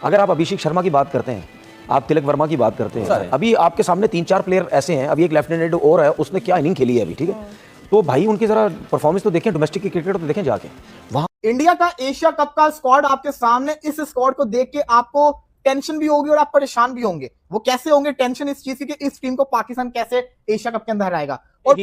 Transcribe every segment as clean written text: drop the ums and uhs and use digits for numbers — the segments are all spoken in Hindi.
अगर आप अभिषेक शर्मा की बात करते हैं, आप तिलक वर्मा की बात करते हैं, अभी आपके सामने 3-4 प्लेयर ऐसे हैं, अभी एक लेफ्टिनेंट और है, उसने क्या इनिंग खेली है अभी, ठीक है, तो भाई उनकी जरा परफॉर्मेंस तो देखें, डोमेस्टिक क्रिकेट तो देखें जाके वहां। इंडिया का एशिया कप का स्क्वाड आपके सामने, इस स्क्वाड को देख के आपको टेंशन भी होगी और आप परेशान भी होंगे। वो कैसे होंगे टेंशन इस चीज की कि इस टीम को पाकिस्तान कैसे एशिया कप के अंदर हराएगा। और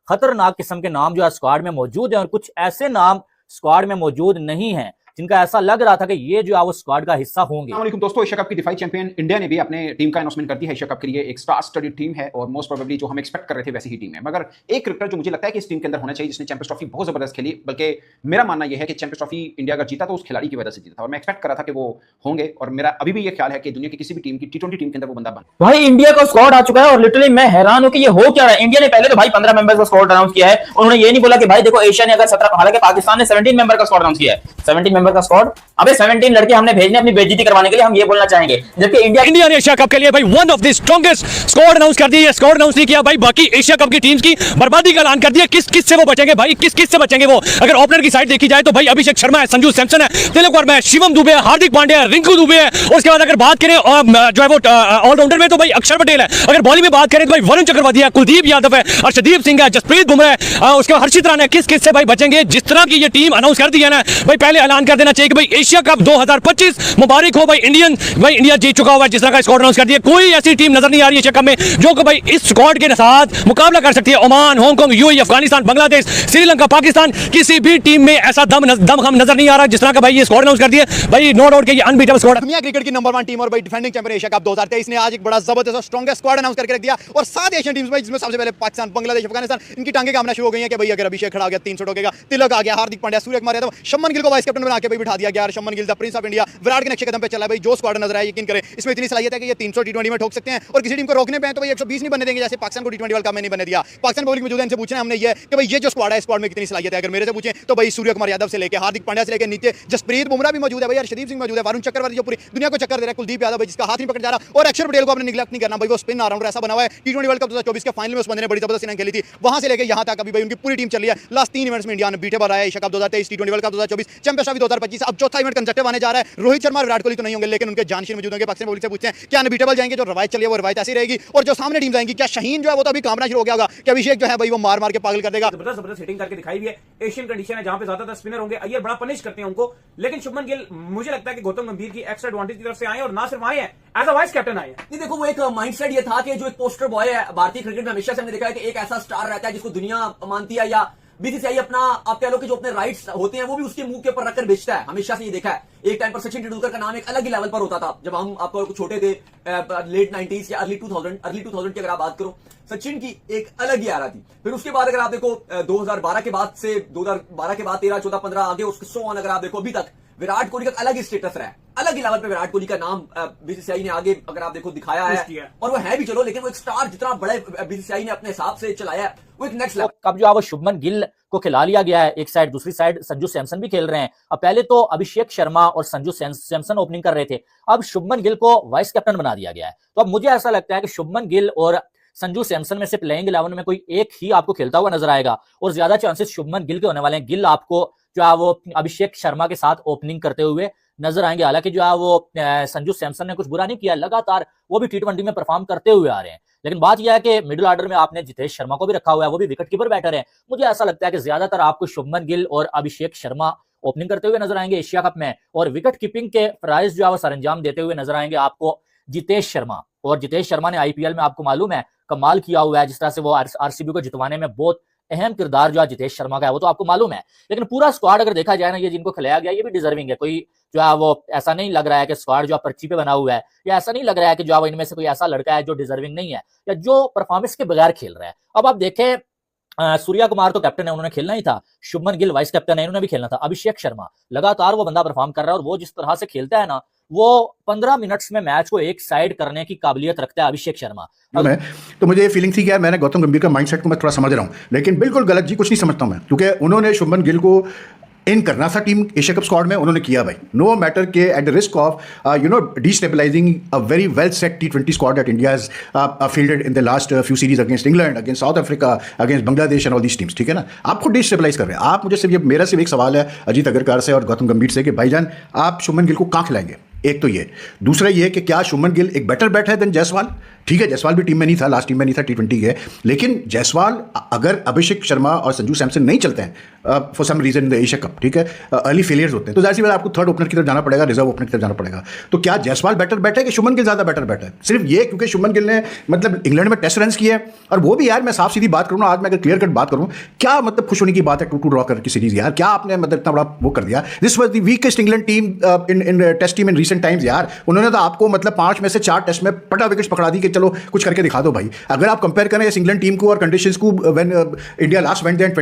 खतरनाक किस्म के नाम जो है स्क्वाड में मौजूद है और कुछ ऐसे नाम स्क्वाड में मौजूद नहीं है जिनका ऐसा लग रहा था कि ये जो है वो स्क्वाड का हिस्सा होंगे। अस्सलामुअलैकुम दोस्तों, एशिया कप की डिफाई चैंपियन इंडिया ने भी अपने टीम का अनाउंसमेंट कर दिया है। एशिया कप के लिए एक स्टार स्टडीड टीम है और मोस्ट प्रोबेबली जो हम एक्सपेक्ट कर रहे थे वैसी ही टीम है। मगर एक क्रिकेटर जो मुझे लगता है कि इस टीम के अंदर होना चाहिए, जिसने चैंपियंस ट्रॉफी बहुत जबरदस्त खेली, बल्कि मेरा मानना यह है कि चैंपियंस ट्रॉफी इंडिया अगर जीता तो उस खिलाड़ी की वजह से जीता था और मैं एक्सपेक्ट कर रहा था कि वो होंगे और मेरा अभी भी ये ख्याल है कि दुनिया की किसी भी टीम की T20 टीम के अंदर वो बंदा बन। भाई इंडिया का स्क्वाड आ चुका है और लिटरली मैं हैरान हूं कि ये हो क्या रहा है। इंडिया ने पहले तो भाई 15 मेंबर्स का स्क्वाड अनाउंस किया है। उन्होंने ये नहीं बोला कि भाई देखो एशिया ने अगर 17, हालांकि पाकिस्तान ने 17 मेंबर का स्क्वाड अनाउंस किया है। 17 मेंबर का स्क्वाड, अबे 17 लड़के हमने भेजने अपनी बेइज्जती करवाने के लिए, हम ये बोलना चाहेंगे। जबकि इंडिया ने एशिया कप के लिए भाई one of the strongest squad announce कर दिया। स्क्वाड अनाउंस नहीं किया भाई, बाकी एशिया कप की टीम्स की बर्बादी का ऐलान कर दिया। किस किस से वो बचेंगे भाई, किस किस से बचेंगे वो? अगर ओपनर की साइड देखी जाए तो भाई अभिषेक शर्मा है, संजू सैमसन है, तिलक वर्मा है, शिवम दुबे है, हार्दिक पांड्या है, रिंकू दुबे है। उसके बाद अगर बात करें जो है वो ऑलराउंडर में तो भाई अक्षर पटेल है। अगर बॉलिंग में बात करें तो भाई वरुण चक्रवर्ती है, कुलदीप यादव है, अर्शदीप सिंह है, जसप्रीत बुमराह है, उसके बाद हर्षित राणा है। किस किस से भाई बचेंगे? जिस तरह की ये टीम अनाउंस कर दी है ना भाई, पहले ऐलान कर देना चाहिए कि भाई एशिया कप 2025 मुबारक हो भाई इंडिया जीत चुका हुआ है। जिस तरह का स्क्वाड अनाउंस कर दिया, कोई ऐसी टीम नजर नहीं आ रही है एशिया कप में जो कि भाई इस स्क्वाड के साथ मुकाबला कर सकती है। Oman, Hong Kong, UAE, Afghanistan, Bangladesh, Sri Lanka, Pakistan, किसी भी टीम में ऐसा दम हम नजर नहीं आ रहा जिस तरह का भाई ये स्क्वाड अनाउंस कर दिया। भाई नो डाउट कि ये अनबीटेबल स्क्वाड, दुनिया क्रिकेट की नंबर 1 टीम और भाई डिफेंडिंग चैंपियन एशिया कप 2023 ने आज एक बड़ा जबरदस्त स्ट्रॉन्गेस्ट स्क्वाड अनाउंस करके रख दिया। और 7 एशियन टीम्स में, जिसमें सबसे पहले पाकिस्तान, बांग्लादेश, अफगानिस्तान, इनकी टांगे कामना शुरू हो गई है कि भाई अगर अभिषेक खड़ा हो गया 300 ठोकेगा, तिलक आ गया, हार्दिक पांड्या, सूर्य कुमार यादव, शुभमन गिल को वाइस कैप्टन बना के भाई बिठा दिया गया। Shubman Gill the Prince of India, Virat के नक्शे कदम पे चला है भाई। जो स्क्वाड नजर आया, यकीन करें इसमें इतनी सलाहियत है कि ये 300 T20 में ठोक सकते हैं और किसी टीम को रोकने पे है तो भाई 120 नहीं बनने देंगे, जैसे पाकिस्तान को T20 वर्ल्ड कप में नहीं बनने दिया। पाकिस्तान पब्लिक मौजूद है, इनसे पूछना है हमने ये कि भाई ये जो स्क्वाड है, स्क्वाड में कितनी सलाहियत है। अगर मेरे से पूछें तो भाई सूर्य कुमार यादव से लेकर हार्दिक पांड्या से लेकर नीचे जसप्रीत बुमराह भी मौजूद है भाई, अर्शदीप सिंह मौजूद है, वरुण चक्रवर्ती जो पूरी दुनिया को चक्कर दे रहा है, कुलदीप यादव भाई जिसका हाथ नहीं पकड़ जा रहा, और अक्षर पटेल को आपने निगलेक्ट नहीं करना भाई। वो स्पिन ऑलराउंडर ऐसा बना हुआ है, T20 वर्ल्ड कप 2024 के फाइनल में उस बंदे ने बड़ी जबरदस्त इनिंग खेली थी, वहां से लेकर यहां तक अभी भाई उनकी पूरी टीम चली है। लास्ट 3 इवेंट्स में इंडिया ने बीटेबल रहा है। Asia cup 2023, T20 world cup 2024, champions trophy 2025, अब चौथा इवेंट कंसेप्टिव आने जा रहा है। रोहित शर्मा, विराट कोहली तो नहीं होंगे, लेकिन उनके जानशीन मौजूद होंगे। पाकिस्तान पब्लिक से पूछते हैं क्या अनबीटेबल जाएंगे? जो रवायत चली है वो रवायत ऐसी रहेगी और जो सामने टीम जाएंगी, क्या शाहीन जो है वो तो अभी कामना शुरू हो गया होगा कि अभिषेक जो है भाई वो मार मार के पागल कर देगा। जबरदस्त हिटिंग करके दिखाई भी है। एशियन कंडीशन है जहां पे ज्यादातर स्पिनर होंगे, अय्यर बड़ा पनिश करते हैं उनको, लेकिन शुभमन गिल मुझे लगता है कि गौतम गंभीर की एक्स्ट्रा एडवांटेज की तरफ से आए और ना सिर्फ आए हैं, एज अ वाइस कैप्टन आए हैं। नहीं देखो, वो एक माइंडसेट ये था कि जो एक पोस्टर बॉय है भारतीय क्रिकेट में, हमेशा से हमने देखा है कि एक ऐसा स्टार रहता है जिसको दुनिया मानती है, या बीसीसीआई अपना आप कह लो कि जो अपने राइट्स होते हैं वो भी उसके मुंह के ऊपर रखकर बेचता है। हमेशा से ये देखा है। एक टाइम पर सचिन तेंदुलकर का नाम एक अलग ही लेवल पर होता था जब हम आपको छोटे थे, लेट 90s या अर्ली 2000 की अगर आप बात करो, सचिन की एक अलग ही एरा थी। फिर उसके बाद अगर आप देखो 2012 के बाद से 2012 के बाद 13, 14, 15 आगे उसके 100 अगर आप देखो अभी तक विराट कोहली का अलग ही स्टेटस रहा है, अलग ही लेवल पे विराट कोहली का नाम बीसीसीआई ने आगे अगर आप देखो दिखाया है, और वो है भी चलो, लेकिन वो एक स्टार जितना बड़े बीसीसीआई ने अपने हिसाब से चलाया है, वो एक नेक्स्ट लेवल। अब जो है वो शुभमन गिल को खिला लिया गया है एक साइड, दूसरी साइड संजू सैमसन भी खेल रहे हैं। अब पहले तो अभिषेक शर्मा और संजू सैमसन ओपनिंग कर रहे थे, अब शुभमन गिल को वाइस कैप्टन बना दिया गया है। तो अब मुझे ऐसा लगता है कि शुभमन गिल और संजू सैमसन में से प्लेइंग 11 में कोई एक ही आपको खेलता हुआ नजर आएगा और ज्यादा चांसेस शुभमन गिल के होने वाले हैं। गिल आपको जो है वो अभिषेक शर्मा के साथ ओपनिंग करते हुए नजर आएंगे। हालांकि जो है वो संजू सैमसन ने कुछ बुरा नहीं किया, लगातार वो भी T20 में परफॉर्म करते हुए आ रहे हैं। लेकिन बात यह है कि मिडिल ऑर्डर में आपने जितेश शर्मा को भी रखा हुआ है, वो भी विकेट कीपर बैटर है। मुझे ऐसा लगता है कि ज्यादातर आपको शुभमन गिल और अभिषेक शर्मा ओपनिंग करते हुए नजर आएंगे एशिया कप में, और विकेट कीपिंग के प्राइज जो है वो सरंजाम देते हुए नजर आएंगे आपको जितेश शर्मा। और जितेश शर्मा ने आईपीएल में आपको मालूम है कमाल किया हुआ है, जिस तरह से वो आरसीबी को जितवाने में बहुत अहम किरदार जो है जितेश शर्मा का है, वो तो आपको मालूम है। लेकिन पूरा स्क्वाड अगर देखा जाए ना, ये जिनको खिलाया गया ये भी डिजर्विंग है। कोई जो है वो ऐसा नहीं लग रहा है कि स्क्वाड जो पर्ची पे बना हुआ है, या ऐसा नहीं लग रहा है कि जो है इनमें से कोई ऐसा लड़का है जो डिजर्विंग नहीं है या जो परफॉर्मेंस के बगैर खेल रहा है। अब आप देखें सूर्या कुमार तो कैप्टन है, उन्होंने खेलना ही था। शुभमन गिल वाइस कैप्टन है, उन्होंने भी खेलना था। अभिषेक शर्मा लगातार वो बंदा परफॉर्म कर रहा है और वो जिस तरह से खेलता है ना, वो 15 मिनट्स में मैच को एक साइड करने की काबिलियत रखता है अभिषेक शर्मा। तो मुझे ये फीलिंग थी कि यार मैंने गौतम गंभीर का माइंडसेट को मैं थोड़ा समझ रहा हूँ, लेकिन बिल्कुल गलत जी कुछ नहीं समझता हूँ मैं, क्योंकि उन्होंने शुभमन गिल को इन करना था टीम एशिया कप स्क्वाड में, उन्होंने किया भाई, नो मैटर के at the risk of destabilising a very well set T20 squad that India has fielded in the last few series against England, against South Africa, against Bangladesh and all these teams. ठीक है ना, आपको डिस्टेबलाइज कर रहे हैं आप। मुझे सिर्फ मेरा सिर्फ एक सवाल है अजीत अग्रकार से और गौतम गंभीर से कि भाईजान आप शुभमन गिल को कहाँ खिलाएंगे? एक तो ये, दूसरा ये कि क्या शुभमन गिल एक बेटर बैट है देन जायसवाल? ठीक है, जायसवाल भी टीम में नहीं था, लास्ट टीम में नहीं था T20 के, लेकिन जायसवाल अगर अभिषेक शर्मा और संजू सैमसन नहीं चलते हैं for some reason in the Asia Cup, ठीक है, अर्ली फेलियर्स होते हैं, तो जाहिर सी बात आपको थर्ड ओपनर की तरफ जाना पड़ेगा, रिजर्व ओपनर की तरफ जाना पड़ेगा। तो क्या जायसवाल बेटर बैट है कि शुभमन गिल ज़्यादा बेटर बैट है? सिर्फ ये क्योंकि शुभमन गिल ने मतलब इंग्लैंड में टेस्ट रन किए हैं, और वो भी यार मैं साफ सीधी बात करूँ ना, आज मैं अगर क्लियर कट बात करूँ, क्या मतलब खुश होने की बात है 2-2 ड्रॉ करके सीरीज यार, क्या आपने मतलब इतना बड़ा वो कर दिया? This was the weakest England team in test team in recent times यार। उन्होंने तो आपको मतलब 5 में से 4 टेस्ट में पटा विकेट्स पकड़ा दी कि चलो कुछ करके दिखा दो भाई। अगर आप कंपेयर करें इस इंग्लैंड टीम को और कंडीशंस को when India last went there in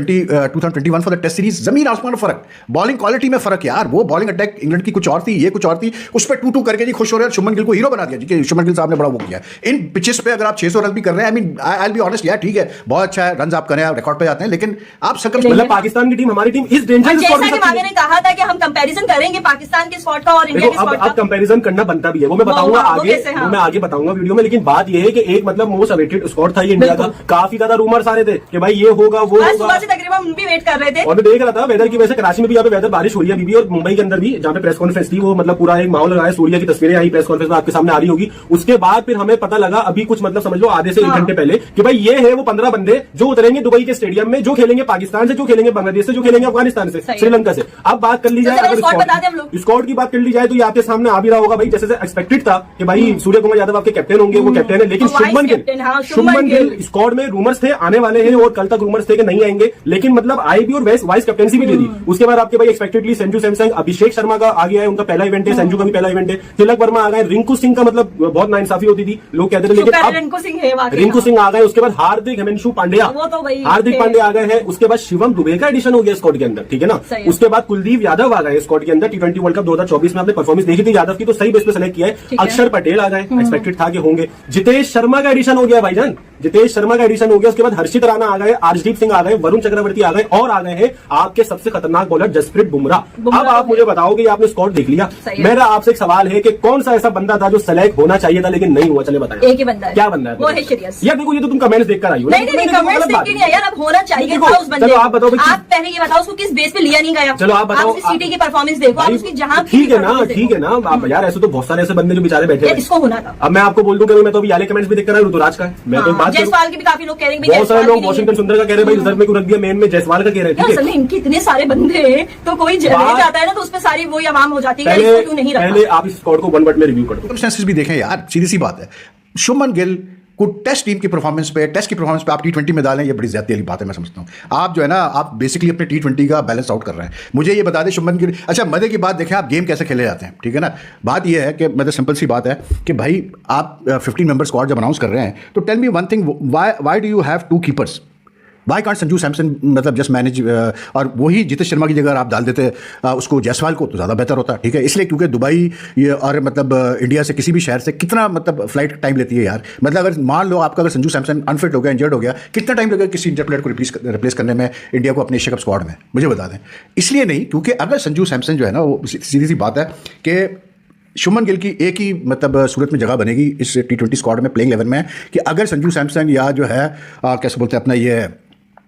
2021 for the test series, जमीन आसमान फर्क, बॉलिंग क्वालिटी में फर्क यार। वो बॉलिंग अटैक इंग्लैंड की कुछ और थी, ये कुछ और थी, उस पर 2-2 करके जी खुश हो रहे हैं, शुभमन गिल को हीरो बना दिया जी कि शुभमन गिल साहब ने बड़ा वो किया। इन पिचेस पे अगर आप 600 रन भी कर रहे हैं, I mean I will be honest यार, ठीक है बहुत अच्छा है, रन आप करें, आप रिकॉर्ड पे जाते हैं, लेकिन आप मतलब पाकिस्तान की टीम, हमारी टीम इस डेंजर जैसा कि मांगे ने कहा था कि हम कंपैरिजन करेंगे पाकिस्तान के स्क्वाड का और इंडिया के स्क्वाड का। अब कंपैरिजन करना बनता भी है, वो मैं बताऊंगा आगे, वो मैं आगे बताऊंगा वीडियो में। लेकिन बात यह है कि एक मतलब मोस्ट अवेटेड स्क्वाड था ये इंडिया का, काफी ज्यादा रूमर्स आ रहे थे कि भाई ये होगा वो होगा, सुबह से तकरीबन हम भी वेट कर रहे थे। और मैं देख रहा था वेदर की वजह से कराची में भी यहाँ पे वेदर बारिश हो रही है अभी भी, और मुंबई के अंदर भी जहाँ पे प्रेस कॉन्फ्रेंस थी वो मतलब पूरा एक माहौल लगा है, सूर्या की तस्वीरें आई प्रेस कॉन्फ्रेंस में आपके सामने आ रही होगी। उसके बाद फिर हमें पता लगा अभी कुछ मतलब समझ लो आधे से 1 घंटे पहले कि भाई ये है वो 15 बंदे जो उतरेंगे दुबई के स्टेडियम में, जो खेलेंगे पाकिस्तान से, जो खेलेंगे बांग्लादेश से, जो खेलेंगे अफगानिस्तान से, श्रीलंका से। अब बात कर ली जाए अगर स्क्वाड की बात कर ली जाए तो ये आपके सामने आ भी रहा होगा भाई, जैसे एक्सपेक्टेड था कि भाई सूर्य कुमार यादव आपके कैप्टन होंगे, वो कैप्टन है, लेकिन शुभमन गिल स्क्वाड में रूमर्स थे आने वाले हैं, और कल तक रूमर्स थे कि नहीं आएंगे, लेकिन मतलब आए भी और वाइस कैप्टनसी भी दे दी। उसके बाद आपके भाई एक्सपेक्टेडली संजू सैमसन, अभिषेक शर्मा का आ गया है, उनका पहला इवेंट है, संजू का भी पहला इवेंट है, तिलक वर्मा आ गए, रिंकू सिंह का मतलब बहुत नाइंसाफी होती थी, लोग कहते थे, लेकिन अब रिंकू सिंह आ गए। उसके बाद हार्दिक हिमांशु पांड्या, हार्दिक पांड्या आ गए हैं। उसके बाद शिवम दुबे का एडिशन हो गया स्क्वाड के अंदर, ठीक है ना। उसके बाद कुलदीप यादव आ गए स्क्वाड के अंदर, T20 वर्ल्ड कप 2024 में आपने परफॉर्मेंस देखी थी यादव की, तो सही बेस पे सेलेक्ट किया है। अक्षर पटेल आ गए, एक्सपेक्टेड था कि होंगे। जितेश शर्मा का एडिशन हो गया भाईजान, जितेश शर्मा का एडिशन हो गया। उसके बाद हर्षित राणा आ गए, आर्शदीप सिंह आ गए, वरुण चक्रवर्ती आ गए, और आ गए हैं आपके सबसे खतरनाक बॉलर जसप्रीत बुमराह। अब आप मुझे बताओ कि आपने स्क्वाड देख लिया, मेरा आपसे एक सवाल है कि कौन सा ऐसा बंदा था जो सेलेक्ट होना चाहिए था लेकिन नहीं हुआ? चले बताएं। एक ही बंदा है, क्या बंदा है? वो है श्रेयस। यार देखो ये तो तुम कमेंट्स देखकर आई हो। नहीं कमेंट्स देख के नहीं आया, अब होना चाहिए था उस बंदे। चलो आप बताओ, आप पहले ये बताओ उसको किस बेस पे लिया नहीं गया। चलो आप बताओ, उसकी सीटी की परफॉर्मेंस देखो, आप उसकी जहां ठीक है ना, ठीक है ना। आप यार ऐसे तो बहुत सारे ऐसे बंदे जो बेचारे बैठे हैं, इसको होना था। अब मैं आपको बोल दूं कि मैं तो अभी याले कमेंट्स भी देखकर आया, ऋतुराज का है, मैं तो बात जायसवाल की भी काफी लोग कह रहे हैं, बहुत सारे लोग वॉशिंगटन सुंदर का कह रहे हैं भाई रिजर्व में क्यों रख दिया, मेन में जायसवाल का कह रहे हैं, ठीक है। इनके इतने सारे बंदे हैं तो कोई रह जाता है ना, तो उसपे सारी वही आवाम हो जाती है, इसको क्यों नहीं रखा? पहले आप इस स्क्वाड को 1 वर्ड में रिव्यू कर दो। सेंसेस भी देखें यार, सीधी सी बात है, शुभमन गिल को टेस्ट टीम की परफॉर्मेंस पे, टेस्ट की परफॉर्मेंस पे आप T20 में डालें, ये बड़ी ज्यादती वाली बात है, मैं समझता हूँ। आप जो है ना, आप बेसिकली अपने T20 का बैलेंस आउट कर रहे हैं। मुझे ये बता दें शुभमन गिल, अच्छा मजे की बात देखें आप गेम कैसे खेले जाते हैं, ठीक है ना। बात ये है कि मतलब सिंपल सी बात है कि भाई आप 15 मेंबर स्क्वाड जब अनाउंस कर रहे हैं, तो tell me one thing, why do you have 2 keepers? Why can't Sanju Samson मतलब जस्ट मैनेज, और वही जितेश शर्मा की जगह आप डाल देते उसको जायसवाल को, तो ज़्यादा बेहतर होता, ठीक है। इसलिए क्योंकि दुबई ये और मतलब इंडिया से किसी भी शहर से कितना मतलब फ्लाइट टाइम लेती है यार। मतलब अगर मान लो आपका अगर संजू सैमसन अनफिट हो गया, इंजर्ड हो गया, कितना टाइम लगेगा किसी इंजर्ड प्लेयर को रिप्लेस करने में इंडिया को अपने एशिया कप स्क्वाड में? मुझे बता दें। इसलिए नहीं, क्योंकि अगर संजू सैमसन जो है ना, वो सीधी सी बात है कि शुभमन गिल की एक ही मतलब सूरत में जगह बनेगी इस T20 स्क्वाड में, प्लेइंग 11 में, कि अगर संजू सैमसन या जो है कैसे बोलते हैं अपना ये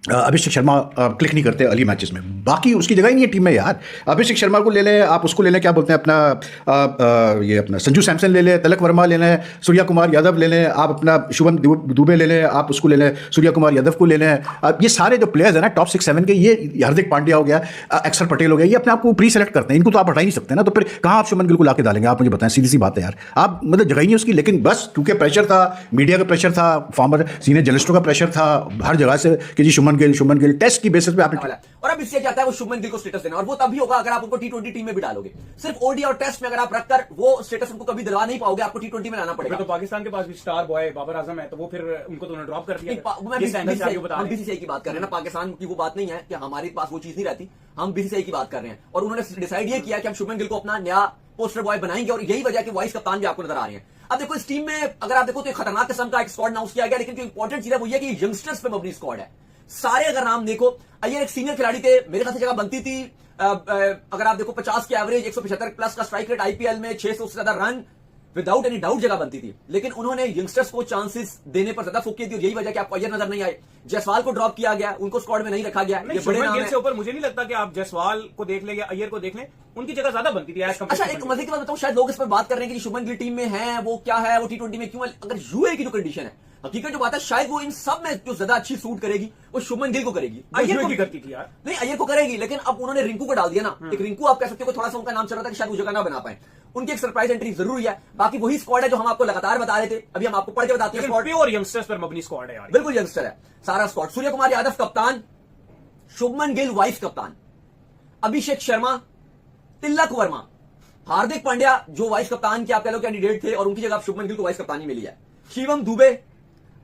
अभिषेक शर्मा क्लिक नहीं करते अर्ली मैचेस में, बाकी उसकी जगह ही नहीं है टीम में यार। अभिषेक शर्मा को ले लें, आप उसको ले लें, क्या बोलते हैं अपना ये अपना संजू सैमसन ले लें, तिलक वर्मा ले लें, सूर्या कुमार यादव ले लें, आप अपना शुभम दुबे ले लें, आप उसको ले लें, सूर्या कुमार यादव को ले लें। ये सारे जो प्लेयर्स हैं ना टॉप 6-7 के, ये हार्दिक पांड्या हो गया, अक्षर पटेल हो गया, ये अपने आप को प्री सेलेक्ट करते हैं, इनको तो आप हटा ही नहीं सकते ना। तो फिर कहाँ आप शुभमन गिल को ला के डालेंगे? आप मुझे बताएं, सीधी सी बात है यार, आप मतलब जगह ही नहीं उसकी। लेकिन बस क्योंकि प्रेशर था, मीडिया का प्रेशर था, फॉर्मर सीनियर जर्नलिस्टों का प्रेशर था हर जगह से कि जी शुभमन गिल टेस्ट की बेसिस पे आपने, और अब इससे चाहता है वो शुभमन गिल को स्टेटस देना, और वो तभी होगा अगर आप उनको T20 टीम में भी डालोगे। सिर्फ ओडी और टेस्ट में अगर आप रखकर वो स्टेटस उनको कभी दिलवा नहीं पाओगे, आपको T20 में लाना पड़ेगा। तो पाकिस्तान के पास भी स्टार बॉय बाबर आजम है, तो वो फिर उनको तो ड्रॉप कर दिया। हम BCCI की बात कर रहे हैं ना, पाकिस्तान की वो बात नहीं है कि हमारे पास वो चीज नहीं रहती, हम BCCI की बात कर रहे हैं। और उन्होंने डिसाइड ये किया कि हम शुभमन गिल को अपना नया पोस्टर बॉय बनाएंगे, और यही वजह कि वाइस कप्तान भी आपको नजर आ रहे हैं। अब देखो इस टीम में अगर आप देखो तो एक खतरनाक किस्म का एक स्क्वाड अनाउंस किया गया, लेकिन जो इंपॉर्टेंट चीज है वो ये कि यंगस्टर्स पे मबनी स्क्वाड है। सारे अगर नाम देखो, अय्यर एक सीनियर खिलाड़ी थे, मेरे ख्याल से जगह बनती थी। अगर आप देखो 50 की एवरेज, 175 प्लस का स्ट्राइक रेट, IPL में 600 से ज्यादा रन, विदाउट एनी डाउट जगह बनती थी, लेकिन उन्होंने यंगस्टर्स को चांसेस देने पर ज्यादा फोकस दी और यही वजह कि आपको अय्यर नजर नहीं आए। जायसवाल को ड्रॉप किया गया, उनको स्क्वाड में नहीं रखा गया। ये बड़े नाम है। से ऊपर मुझे नहीं लगता कि आप जायसवाल को देख लें या अय्यर को देख लें, उनकी जगह ज्यादा बनती थी। अच्छा, एक मजे की बात बताऊं, शायद लोग इस पर बात कर रहे हैं कि शुभमन गिल टीम में है, वो क्या है, वो T20 में क्यों है। अगर यूए की जो कंडीशन है, हकीकत जो बात है, शायद वो इन सब में जो ज्यादा अच्छी सूट करेगी वो शुभमन गिल को करेगी। अय्यर को भी करती थी यार, नहीं अय्यर को करेगी, लेकिन अब उन्होंने रिंकू को डाल दिया ना। एक रिंकू आप कह सकते हो, थोड़ा सा उनका नाम चल रहा था कि शायद वो जगह ना बना पाए। उनकी एक सरप्राइज एंट्री जरूरी है। बाकी वही स्क्वाड है जो हम आपको लगातार बता रहे थे, अभी हम आपको पढ़ के बताते हैं। प्योर यंगस्टर्स पर मबनी स्क्वाड है यार, बिल्कुल यंगस्टर है सारा स्क्वाड। सूर्य कुमार यादव कप्तान, शुभमन गिल वाइस कप्तान, अभिषेक शर्मा, तिलक वर्मा, हार्दिक पांड्या जो वाइस कप्तान के आप कह लो कैंडिडेट थे और उनकी जगह शुभमन गिल को वाइस कप्तानी मिली है। शिवम दुबे,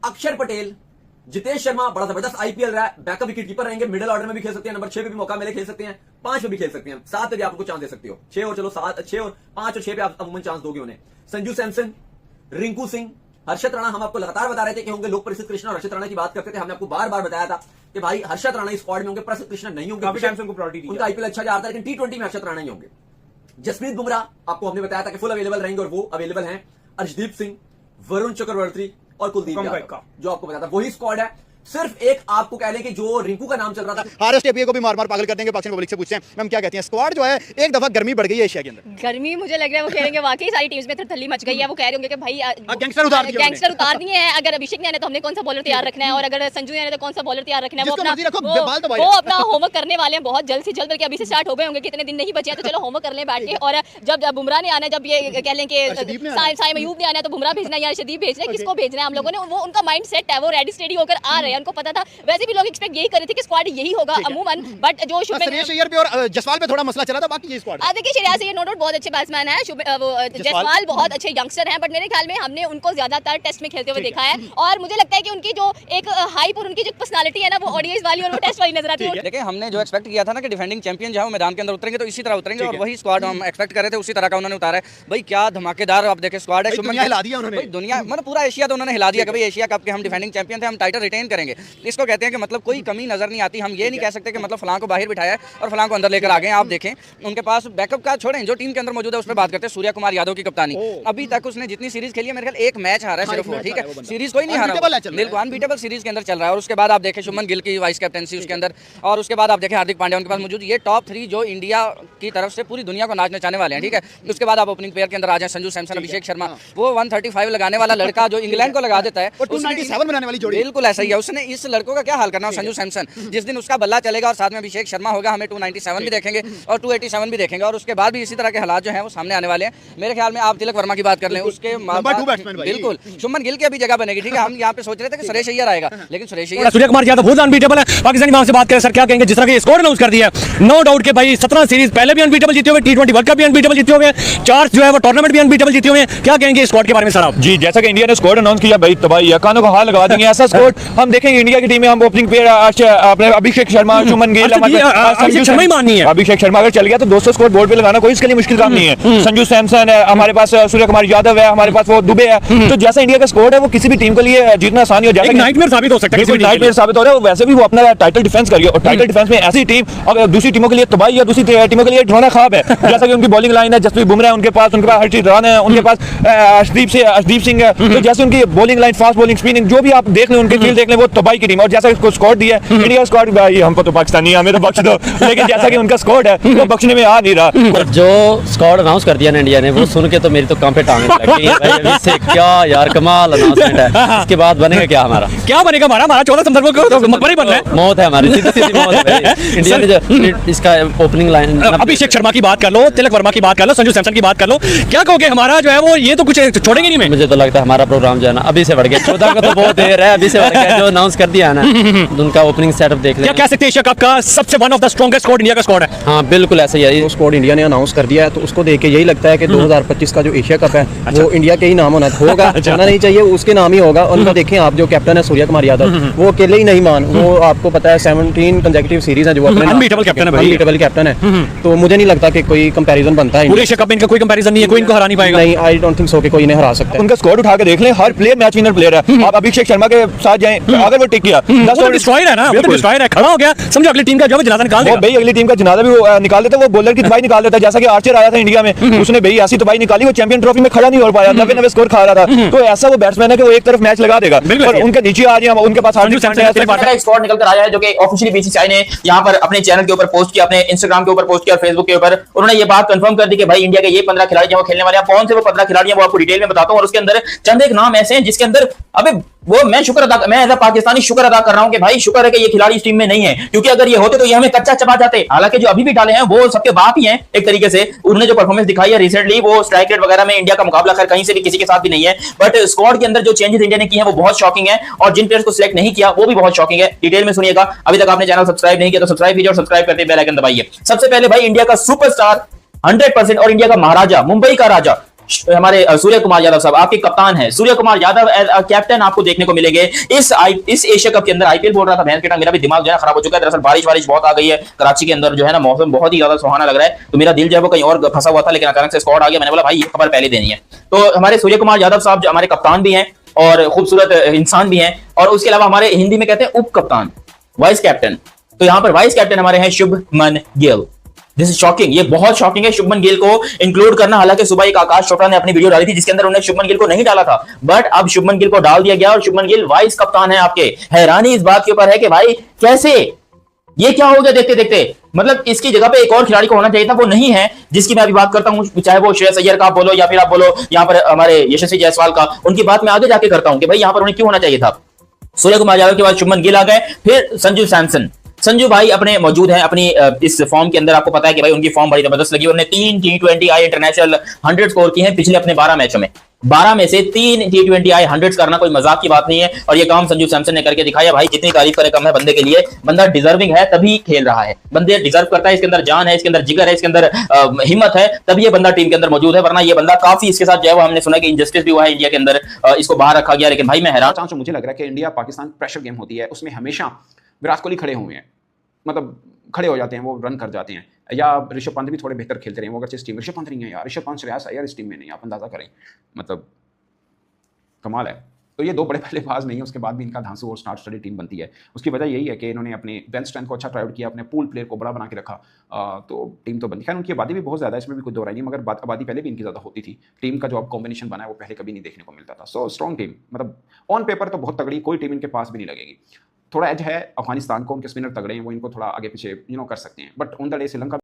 अक्षर पटेल, जितेश शर्मा बड़ा जबरदस्त आईपीएल रहा है, बैकअप विकेट कीपर रहेंगे, मिडिल ऑर्डर में भी खेल सकते हैं, नंबर 6 पे भी मौका मिले खेल सकते हैं, 5 पे भी खेल सकते हैं, 7 पे भी आप उनको चांस दे सकते हो। 6 और चलो 7, 6 और 5 और 6 पे आप अमूमन चांस दोगे उन्हें। संजू सैमसन, रिंकू सिंह, हर्षद राणा, हम आपको लगातार बता रहे थे कि होंगे। लोक प्रसिद्ध कृष्णा और हर्षद राणा की बात करते थे, हमने आपको बार बार बताया था कि भाई हर्षद राणा इस स्क्वाड में होंगे, प्रसिद्ध कृष्णा नहीं होंगे। उनका आईपीएल अच्छा जा रहा है, लेकिन T20 में हर्षद राणा ही होंगे। जसप्रीत बुमराह आपको हमने बताया था कि फुल अवेलेबल रहेंगे और वो अवेलेबल हैं। अर्शदीप सिंह, वरुण चक्रवर्ती और कुलदीप यादव जो आपको बताया था वही स्क्वाड है। सिर्फ एक आपको कह लें कि जो रिंकू का नाम चल रहा था, आरएसटीएफ को भी मार मार पागल कर देंगे। पाकिस्तान पब्लिक से पूछते हैं मैम क्या कहती हैं, स्क्वाड जो है एक दफा गर्मी बढ़ गई है एशिया के अंदर। गर्मी मुझे लग रहा है वो कह रहे हैं वाकई सारी टीम्स में थल्ली मच गई है। वो कह रहे होंगे कि भाई गैंगस्टर उतार दिए हैं। अगर अभिषेक ने आने तो हमने कौन सा बॉलर तैयार रखना है, और अगर संजू ने आने तो कौन सा बॉलर तैयार रखना है। वो अपना होमवर्क करने वाले हैं बहुत जल्द से जल्द, बल्कि अभी से स्टार्ट हो गए होंगे, कितने दिन नहीं बचे हैं तो चलो होमवर्क कर लें बैठ के। और जब बुमराह ने आना है, जब ये कह लें कि साइम अयूब ने आना है तो बुमराह भेजना है या अर्शदीप भेजना है, किसको भेजना है हम लोगों ने, वो उनका माइंड सेट है, वो रेडी स्टेडी होकर आ रहे हैं। उनको पता था, वैसे भी लोग एक्सपेक्ट यही कर रहे थे कि स्क्वाड यही होगा अमूमन, बट जो श्रेयस अय्यर पे और जसवाल पे थोड़ा मसला चला था, बाकी ये स्क्वाड देखिए श्रेयस अय्यर नो डाउट बहुत अच्छे बैट्समैन है, जसवाल बहुत अच्छे यंगस्टर हैं, बट मेरे ख्याल में हमने उनको ज्यादातर टेस्ट में खेलते हुए देखा है और मुझे लगता है कि उनकी जो एक हाइप और उनकी जो पर्सनालिटी है ना वो ऑडियंस वाली और वो टेस्ट वाली नजर आती है। देखिए हमने जो एक्सपेक्ट किया था ना कि डिफेंडिंग चैंपियन जो है मैदान के अंदर उतरेंगे तो इसी तरह उतरेंगे, और वही स्क्वाड हम एक्सपेक्ट कर रहे थे, उसी तरह का उन्होंने उतारा है। भाई क्या धमाकेदार आप देखें स्क्वाड है। दुनिया हिला दिया उन्होंने, दुनिया मतलब पूरा एशिया तो उन्होंने हिला दिया कि भाई एशिया कप के हम डिफेंडिंग चैंपियन थे, हम टाइटल रिटेन करेंगे। इसको कहते हैं कि मतलब कोई कमी नजर नहीं आती। हम ये नहीं कह सकते कि मतलब फलां को बाहर बिठाया है और फलां को अंदर लेकर आ गए। आप देखें उनके पास बैकअप का छोड़ें, जो टीम के अंदर मौजूद है उस पर बात करते हैं। सूर्य कुमार यादव की कप्तानी, अभी तक उसने जितनी सीरीज खेली है मेरे ख्याल एक मैच हारा है सिर्फ वो, ठीक है, सीरीज कोई नहीं हारा, बिल्कुल अनबीटेबल सीरीज के अंदर चल रहा है। और उसके बाद आप देखें शुभमन गिल की वाइस कैप्टनसी उसके अंदर, और उसके बाद आप देखें हार्दिक पांड्या उनके पास मौजूद। ये टॉप 3 जो इंडिया की तरफ से पूरी दुनिया को नाच नचाने वाले हैं, ठीक है। उसके बाद आप ओपनिंग प्लेयर के अंदर आ जाए, संजू सैमसन, अभिषेक शर्मा, वो 135 लगाने वाला लड़का जो इंग्लैंड को लगा देता है, 297 बनाने वाली जोड़ी, बिल्कुल ऐसा ही है। उसने इस लड़कों का क्या हाल करना है संजू सैमसन, जिस दिन उसका बल्ला चलेगा और साथ में अभिषेक शर्मा होगा, हमें 297 भी देखेंगे और 287 भी देखेंगे, और उसके बाद भी इसी तरह के हालात जो हैं वो सामने आने वाले हैं। मेरे ख्याल में आप तिलक वर्मा की बात कर लें, उसके बिल्कुल शुभमन गिल की अभी जगह बनेगी, ठीक है। हम यहाँ पे सोच रहे थे कि सुरेश अय्यर आएगा, लेकिन सुरेश अय्यर, सूर्य कुमार यादव बहुत अनबीटेबल है। पाकिस्तानी वहां से बात करें सर, क्या कहेंगे जिस तरह के स्कोर अनाउंस कर दिया है, नो डाउट के भाई 17 सीरीज पहले भी अनबीटेबल जीते हुए, T20 वर्ल्ड कप भी अनबीटेबल जीते हुए, 4 जो है वो टूर्नामेंट भी अनबीटेबल जीते हुए। क्या कहेंगे स्क्वाड के बारे में सर आप? जी जैसा कि इंडिया ने स्क्वाड अनाउंस किया भाई तबाही कानों को हाथ लगा देंगे ऐसा स्क्वाड हम देखेंगे। इंडिया की टीम में हम ओपनिंग प्लेयर अपने अभिषेक शर्मा, शुभमन गिल, अभिषेक शर्मा ही माननी है। अभिषेक शर्मा अगर चल गया तो 200 स्कोर बोर्ड पे लगाना कोई इसके लिए मुश्किल काम नहीं है। संजू सैमसन है हमारे पास, सूर्य कुमार यादव है हमारे पास, वो दुबे है। तो जैसा इंडिया का स्कोर है वो किसी भी टीम के लिए जीतना आसान हो जाएगा, नाइटमेयर साबित हो सकता है, नाइटमेयर साबित हो रहा है। वैसे भी वो अपना टाइटल डिफेंस करिए, और टाइटल डिफेंस में ऐसी टीम अगर दूसरी टीमों के लिए तबाही है, दूसरी टीमों के लिए ढोना खाब है। जैसा कि उनकी बॉलिंग लाइन है, जसप्रीत बुमराह उनके पास हर्षदीप राणा है उनके पास, अर्शदीप सिंह है। तो जैसे उनकी bowling line, fast bowling, spinning जो भी आप देख लें, उनकी फील्ड देख लें, वो तबाही की टीम है। और जैसा इसको स्कोर दिया है इंडिया स्क्वाड, हमको तो पाकिस्तानी हमें तो बख्श दो, लेकिन जैसा कि उनका स्कोर है वो बख्शने में आ नहीं रहा। जो स्क्वाड अनाउंस कर दिया ना इंडिया ने, वो सुन के तो मेरी तो कांपे टांगें लग गई भाई। अभी से क्या यार कमाल अनाउंसमेंट है। इसके बाद बनेगा क्या हमारा? क्या बनेगा हमारा? 14 सितंबर को तो मकबरा ही बनना है, मौत है हमारी, सीधी मौत है भाई। इंडिया ने जो इसका ओपनिंग लाइन, अभिषेक शर्मा की बात कर लो, तिलक वर्मा की बात कर लो, संजू सैमसन की बात कर लो, क्या कहोगे हमारा जो है वो ये तो कुछ छोड़ेंगे नहीं? मुझे तो लगता है हमारा प्रोग्राम जो है ना अभी से बढ़ गया, 14 को तो बहुत देर है, अभी से बढ़ गया। जो अनाउंस कर दिया है ना उनका ओपनिंग सेटअप देख ले। क्या कह सकते हैं एशिया कप का सबसे one of the strongest squad India का स्क्वाड है? हाँ बिल्कुल ऐसा ही है। स्क्वाड इंडिया ने अनाउंस कर दिया है तो उसको देख के यही लगता है कि 2025 का जो एशिया कप है वो इंडिया के ही नाम होना होगा, होना नहीं चाहिए, उसके नाम ही होगा। उनका देखें आप, जो कैप्टन है सूर्य कुमार यादव, वो अकेले ही नहीं मान, वो आपको पता है 17 कंसेक्यूटिव सीरीज है जो अपने अनबीटेबल कैप्टन है भाई, अनबीटेबल कैप्टन है। तो मुझे नहीं लगता कि कोई कंपैरिजन बनता है। पूरे एशिया कप में इनका कोई कंपैरिजन नहीं है, कोई इनको हरा नहीं पाएगा। नहीं, आई डोंट थिंक सो कि कोई इन्हें हरा सकता है। उनका स्क्वाड उठा के देख लें, हर प्लेयर मैच विनर प्लेयर है। आप अभिषेक शर्मा के साथ जाएं, अगर वो टिक गया वो डिस्ट्रॉयर है ना, वो तो डिस्ट्रॉयर है, खड़ा हो गया, समझो अगली टीम का जो है जनाजा निकाल देगा। भाई अगली टीम का जनाजा भी वो निकाल देता है, वो बॉलर की तबाही निकाल देता है। जैसा कि आर्चर आया था इंडिया में, उसने भाई ऐसी तबाही निकाली, वो चैंपियन ट्रॉफी में खड़ा नहीं हो पाया, 90 स्कोर खा रहा था। तो ऐसा वो बैट्समैन है कि वो एक तरफ मैच लगा देगा, और उनके नीचे आ रहे हैं, उनके पास हार्दिक पांड्या का स्क्वाड निकल कर आया है जो कि ऑफिशियली बीसीसीआई ने यहाँ पर अपने चैनल के ऊपर पोस्ट किया, अपने इंस्टाग्राम के ऊपर पोस्ट किया और फेसबुक के ऊपर उन्होंने ये बात कंफर्म कर दी कि भाई इंडिया के ये 15 खिलाड़ी जो खेलने वाले हैं, कौन से वो 15 खिलाड़ी हैं वो आपको डिटेल में बताता हूं। और उसके अंदर चंद एक नाम ऐसे हैं जिसके अंदर अबे वो मैं एज अ पाकिस्तानी शुक्र अदा कर रहा हूं कि भाई शुक्र है कि ये खिलाड़ी इस टीम में नहीं है, क्योंकि अगर ये होते तो ये हमें कच्चा चबा जाते। हालांकि जो अभी भी डाले हैं वो सबके बाप ही हैं एक तरीके से। उन्होंने जो परफॉर्मेंस दिखाई है रिसेंटली, वो स्ट्राइक रेट वगैरह में इंडिया का मुकाबला खैर कहीं से भी किसी के साथ भी नहीं है, बट स्क्वाड के अंदर जो चेंजेस इंडिया ने किए हैं वो बहुत शॉकिंग है, और जिन प्लेयर्स को सिलेक्ट नहीं किया वो भी बहुत शॉकिंग है। डिटेल में सुनिएगा। अभी तक आपने चैनल सब्सक्राइब नहीं किया तो सब्सक्राइब कीजिए और सब्सक्राइब करते बेल आइकन दबाइए। सबसे पहले भाई इंडिया का सुपरस्टार 100% और इंडिया का महाराजा, मुंबई का राजा हमारे सूर्य कुमार यादव साहब आपके कप्तान हैं। सूर्य कुमार यादव कैप्टन आपको देखने को मिलेंगे इस एशिया कप के अंदर। आईपीएल बोल रहा था भैंस के टाइम, मेरा भी दिमाग जो है खराब हो चुका है। दरअसल बारिश बहुत आ गई है कराची के अंदर, जो है ना मौसम बहुत ही ज्यादा सुहाना लग रहा है, तो मेरा दिल जो है वो कहीं और फंसा हुआ था, लेकिन अचानक से स्क्वाड आ गया। मैंने बोला भाई ये खबर पहले देनी है। तो हमारे सूर्य कुमार यादव साहब जो हमारे कप्तान भी हैं और खूबसूरत इंसान भी हैं, और उसके अलावा हमारे हिंदी में कहते हैं उप कप्तान, वाइस कैप्टन। तो यहाँ पर वाइस कैप्टन हमारे हैं Shubman Gill. This is shocking, ये बहुत शॉकिंग है शुभमन गिल को इंक्लूड करना। हालांकि सुबह एक आकाश चोपड़ा ने अपनी वीडियो डाली थी जिसके अंदर उन्होंने शुभमन गिल को नहीं डाला था, बट अब शुभमन गिल को डाल दिया गया और शुभमन गिल वाइस कप्तान है आपके। हैरानी इस बात के ऊपर है कि भाई कैसे ये क्या हो गया देखते देखते। मतलब इसकी जगह पे एक और खिलाड़ी को होना चाहिए था, वो नहीं है, जिसकी मैं अभी बात करता हूं, चाहे वो श्रेयस अय्यर का बोलो या फिर आप बोलो यहाँ पर हमारे यशस्वी जायसवाल का, उनकी बात मैं आगे जाके करता हूं कि भाई यहाँ पर उन्हें क्यों होना चाहिए था। सूर्य कुमार यादव के बाद शुभमन गिल आ गए, फिर संजू सैमसन। संजू भाई अपने मौजूद हैं अपनी इस फॉर्म के अंदर। आपको पता है कि भाई उनकी फॉर्म बड़ी जबरदस्त लगी। उन्होंने 3 T20I इंटरनेशनल 100 स्कोर किए हैं पिछले अपने 12 मैचों में। 12 में से 3 T20I 100 करना कोई मजाक की बात नहीं है, और ये काम संजू सैमसन ने करके दिखाया। भाई जितनी तारीफ करे कम है बंदे के लिए, बंदा डिजर्विंग है तभी खेल रहा है, बंदे डिजर्व करता है, इसके अंदर जान है, इसके अंदर जिगर है, इसके अंदर हिम्मत है, तभी ये बंदा टीम के अंदर मौजूद है। वरना ये बंदा काफी इसके साथ जो है वो हमने सुना कि इंजस्टिस भी हुआ है इंडिया के अंदर, इसको बाहर रखा गया। लेकिन भाई मैं हैरान जो मुझे लग रहा है कि इंडिया पाकिस्तान प्रेशर गेम होती है उसमें हमेशा विराट कोहली खड़े हुए हैं, मतलब खड़े हो जाते हैं, वो रन कर जाते हैं, या ऋषभ पंत भी थोड़े बेहतर खेलते रहे वो अगर इस टीम। ऋषभ पंत नहीं है यार, ऋषभ पंत श्रेयस अय्यर इस टीम में नहीं, आप अंदाजा करें, मतलब कमाल है। तो ये दो बड़े बल्लेबाज नहीं है, उसके बाद भी इनका धांसू और स्टार स्टडी टीम बनती है। उसकी वजह यही है कि इन्होंने अपने बेंच स्ट्रेंथ को अच्छा ट्राई आउट किया, अपने पूल प्लेयर को बड़ा बना के रखा, तो टीम तो बनती है। उनकी आबादी भी बहुत ज़्यादा है, इसमें भी कोई दो राय नहीं, मगर आबादी पहले भी इनकी ज़्यादा होती थी। टीम का जो अब कॉम्बिनेशन बना है वो पहले कभी नहीं देखने को मिलता था। सो स्ट्रॉन्ग टीम, मतलब ऑन पेपर तो बहुत तगड़ी, कोई टीम इनके पास भी नहीं लगेगी। थोड़ा एज है अफगानिस्तान को, उनके स्पिनर तगड़े हैं, वो इनको थोड़ा आगे पीछे कर सकते हैं, but on the day Sri Lanka